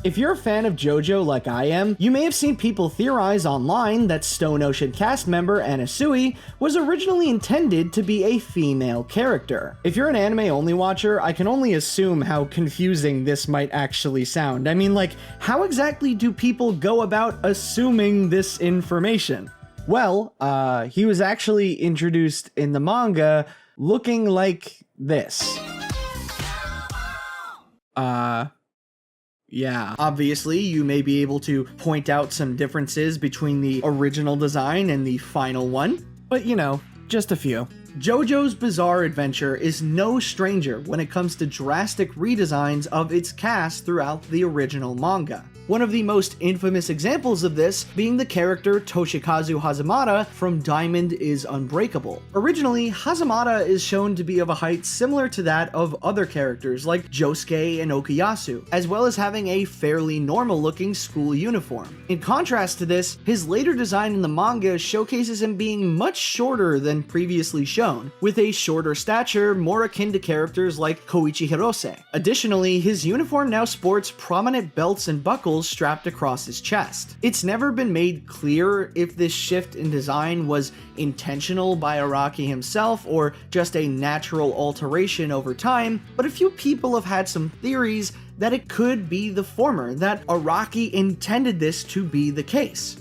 If you're a fan of Jojo like I am, you may have seen people theorize online that Stone Ocean cast member Anasui was originally intended to be a female character. If you're an anime-only watcher, I can only assume how confusing this might actually sound. I mean, like, how exactly do people go about assuming this information? Well, he was actually introduced in the manga looking like this. Yeah, obviously you may be able to point out some differences between the original design and the final one, but you know, just a few. JoJo's Bizarre Adventure is no stranger when it comes to drastic redesigns of its cast throughout the original manga. One of the most infamous examples of this being the character Toshikazu Hazamada from Diamond is Unbreakable. Originally, Hazamada is shown to be of a height similar to that of other characters like Josuke and Okuyasu, as well as having a fairly normal-looking school uniform. In contrast to this, his later design in the manga showcases him being much shorter than previously shown, with a shorter stature more akin to characters like Koichi Hirose. Additionally, his uniform now sports prominent belts and buckles strapped across his chest. It's never been made clear if this shift in design was intentional by Araki himself or just a natural alteration over time, but a few people have had some theories that it could be the former, that Araki intended this to be the case.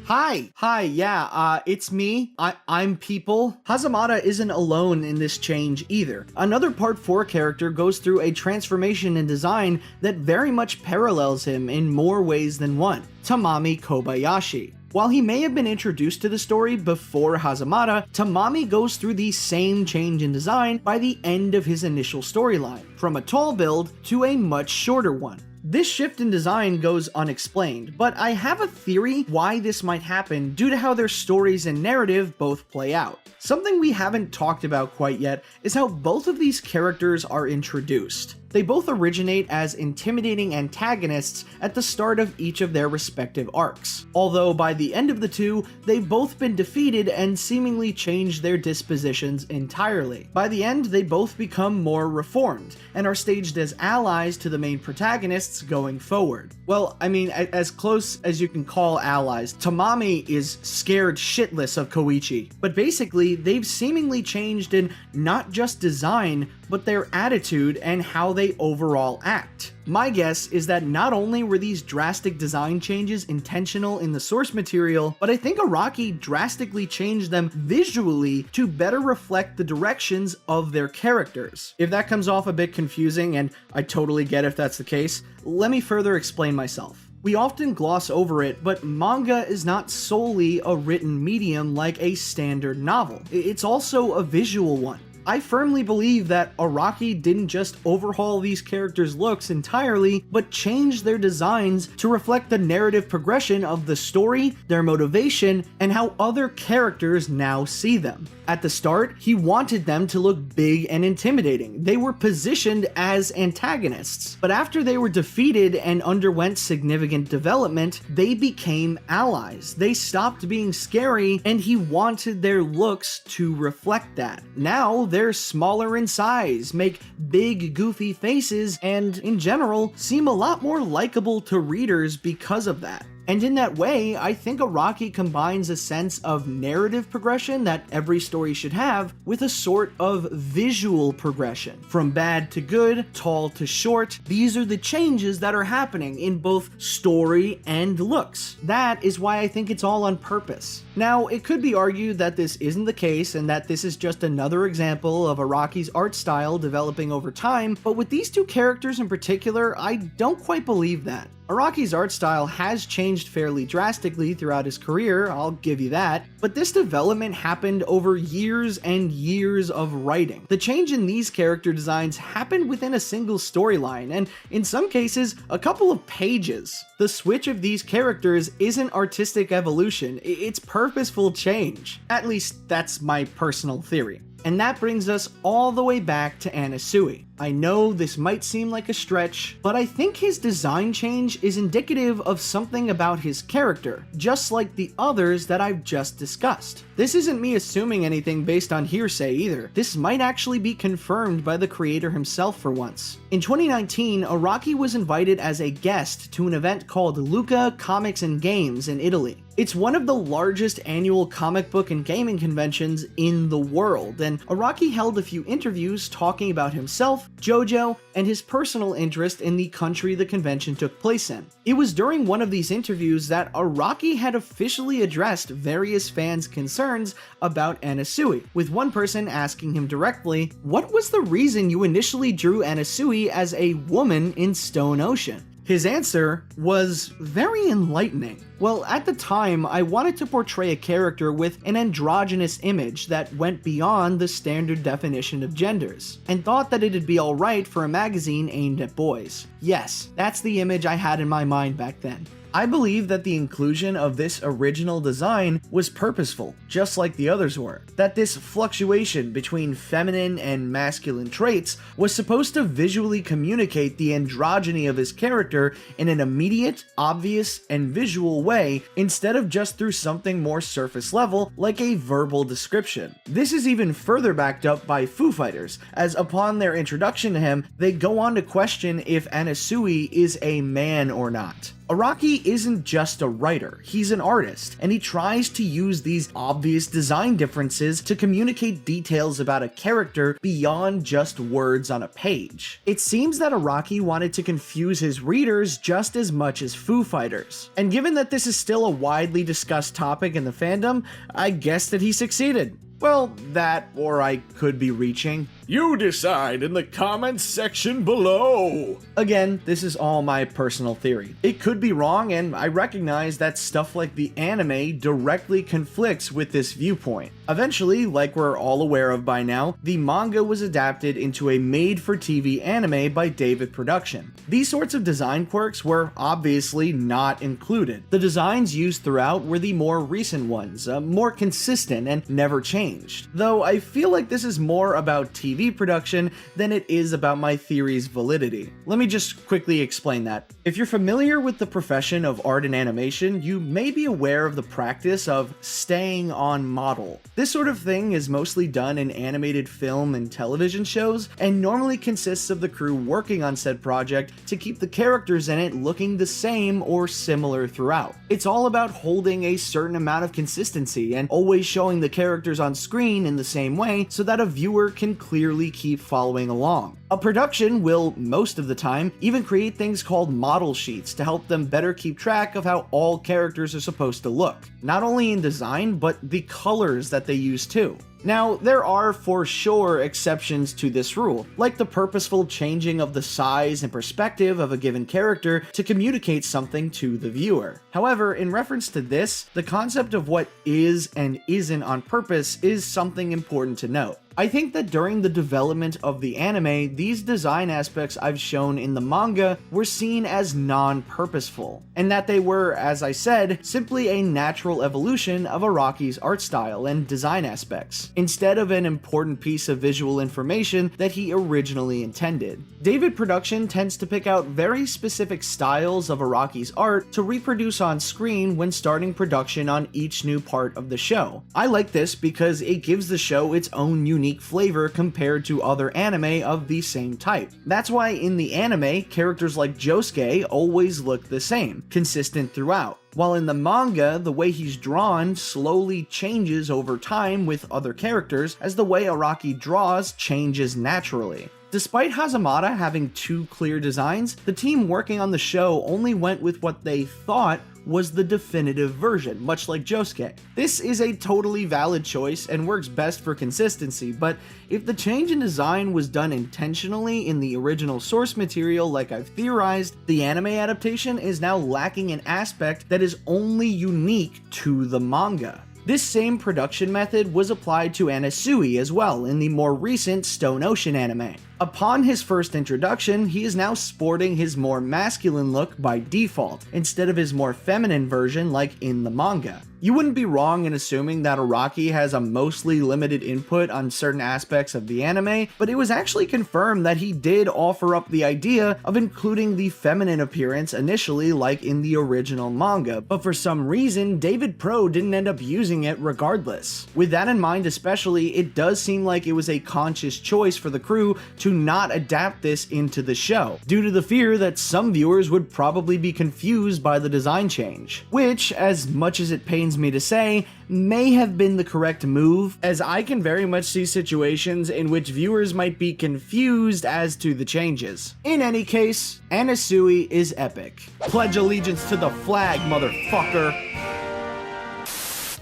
Yeah, it's me. I'm people. Hazamada isn't alone in this change either. Another Part 4 character goes through a transformation in design that very much parallels him in more ways than one, Tamami Kobayashi. While he may have been introduced to the story before Hazamada, Tamami goes through the same change in design by the end of his initial storyline, from a tall build to a much shorter one. This shift in design goes unexplained, but I have a theory why this might happen due to how their stories and narrative both play out. Something we haven't talked about quite yet is how both of these characters are introduced. They both originate as intimidating antagonists at the start of each of their respective arcs, although by the end of the two, they've both been defeated and seemingly changed their dispositions entirely. By the end, they both become more reformed, and are staged as allies to the main protagonists going forward. Well, I mean, as close as you can call allies. Tamami is scared shitless of Koichi, but basically, they've seemingly changed in not just design, but their attitude and how they overall act. My guess is that not only were these drastic design changes intentional in the source material, but I think Araki drastically changed them visually to better reflect the directions of their characters. If that comes off a bit confusing, and I totally get if that's the case, let me further explain myself. We often gloss over it, but manga is not solely a written medium like a standard novel. It's also a visual one. I firmly believe that Araki didn't just overhaul these characters' looks entirely, but changed their designs to reflect the narrative progression of the story, their motivation, and how other characters now see them. At the start, he wanted them to look big and intimidating. They were positioned as antagonists, but after they were defeated and underwent significant development, they became allies. They stopped being scary, and he wanted their looks to reflect that. Now, they're smaller in size, make big, goofy faces, and in general, seem a lot more likable to readers because of that. And in that way, I think Araki combines a sense of narrative progression that every story should have with a sort of visual progression. From bad to good, tall to short, these are the changes that are happening in both story and looks. That is why I think it's all on purpose. Now, it could be argued that this isn't the case and that this is just another example of Araki's art style developing over time, but with these two characters in particular, I don't quite believe that. Araki's art style has changed fairly drastically throughout his career, I'll give you that, but this development happened over years and years of writing. The change in these character designs happened within a single storyline, and in some cases, a couple of pages. The switch of these characters isn't artistic evolution, it's purposeful change. At least, that's my personal theory. And that brings us all the way back to Anasui. I know this might seem like a stretch, but I think his design change is indicative of something about his character, just like the others that I've just discussed. This isn't me assuming anything based on hearsay either. This might actually be confirmed by the creator himself for once. In 2019, Araki was invited as a guest to an event called Lucca Comics and Games in Italy. It's one of the largest annual comic book and gaming conventions in the world, and Araki held a few interviews talking about himself, Jojo, and his personal interest in the country the convention took place in. It was during one of these interviews that Araki had officially addressed various fans' concerns about Anasui, with one person asking him directly, "What was the reason you initially drew Anasui as a woman in Stone Ocean?" His answer was very enlightening. Well, at the time, I wanted to portray a character with an androgynous image that went beyond the standard definition of genders, and thought that it'd be alright for a magazine aimed at boys. Yes, that's the image I had in my mind back then. I believe that the inclusion of this original design was purposeful, just like the others were. That this fluctuation between feminine and masculine traits was supposed to visually communicate the androgyny of his character in an immediate, obvious, and visual way, instead of just through something more surface level like a verbal description. This is even further backed up by Foo Fighters, as upon their introduction to him, they go on to question if Anasui is a man or not. Araki isn't just a writer, he's an artist, and he tries to use these obvious design differences to communicate details about a character beyond just words on a page. It seems that Araki wanted to confuse his readers just as much as Foo Fighters. And given that this is still a widely discussed topic in the fandom, I guess that he succeeded. Well, that, or I could be reaching. You decide in the comments section below! Again, this is all my personal theory. It could be wrong, and I recognize that stuff like the anime directly conflicts with this viewpoint. Eventually, like we're all aware of by now, the manga was adapted into a made-for-TV anime by David Production. These sorts of design quirks were obviously not included. The designs used throughout were the more recent ones, more consistent and never changed. Though I feel like this is more about TV production than it is about my theory's validity. Let me just quickly explain that. If you're familiar with the profession of art and animation, you may be aware of the practice of staying on model. This sort of thing is mostly done in animated film and television shows, and normally consists of the crew working on said project to keep the characters in it looking the same or similar throughout. It's all about holding a certain amount of consistency and always showing the characters on screen in the same way so that a viewer can clearly keep following along. A production will, most of the time, even create things called model sheets to help them better keep track of how all characters are supposed to look, not only in design, but the colors that they use too. Now, there are for sure exceptions to this rule, like the purposeful changing of the size and perspective of a given character to communicate something to the viewer. However, in reference to this, the concept of what is and isn't on purpose is something important to note. I think that during the development of the anime, these design aspects I've shown in the manga were seen as non-purposeful, and that they were, as I said, simply a natural evolution of Araki's art style and design aspects, instead of an important piece of visual information that he originally intended. David Production tends to pick out very specific styles of Araki's art to reproduce on screen when starting production on each new part of the show. I like this because it gives the show its own unique flavor compared to other anime of the same type. That's why in the anime, characters like Josuke always look the same, consistent throughout. While in the manga, the way he's drawn slowly changes over time with other characters as the way Araki draws changes naturally. Despite Hazamada having two clear designs, the team working on the show only went with what they thought was the definitive version, much like Josuke. This is a totally valid choice and works best for consistency, but if the change in design was done intentionally in the original source material like I've theorized, the anime adaptation is now lacking an aspect that is only unique to the manga. This same production method was applied to Anasui as well in the more recent Stone Ocean anime. Upon his first introduction, he is now sporting his more masculine look by default, instead of his more feminine version like in the manga. You wouldn't be wrong in assuming that Araki has a mostly limited input on certain aspects of the anime, but it was actually confirmed that he did offer up the idea of including the feminine appearance initially like in the original manga, but for some reason David Pro didn't end up using it regardless. With that in mind especially, it does seem like it was a conscious choice for the crew to not adapt this into the show, due to the fear that some viewers would probably be confused by the design change, which, as much as it pains me to say, may have been the correct move, as I can very much see situations in which viewers might be confused as to the changes. In any case, Anasui is epic. Pledge allegiance to the flag, motherfucker!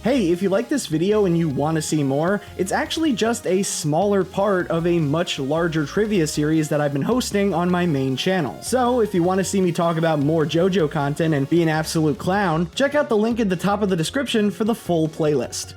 Hey, if you like this video and you want to see more, it's actually just a smaller part of a much larger trivia series that I've been hosting on my main channel. So if you want to see me talk about more JoJo content and be an absolute clown, check out the link at the top of the description for the full playlist.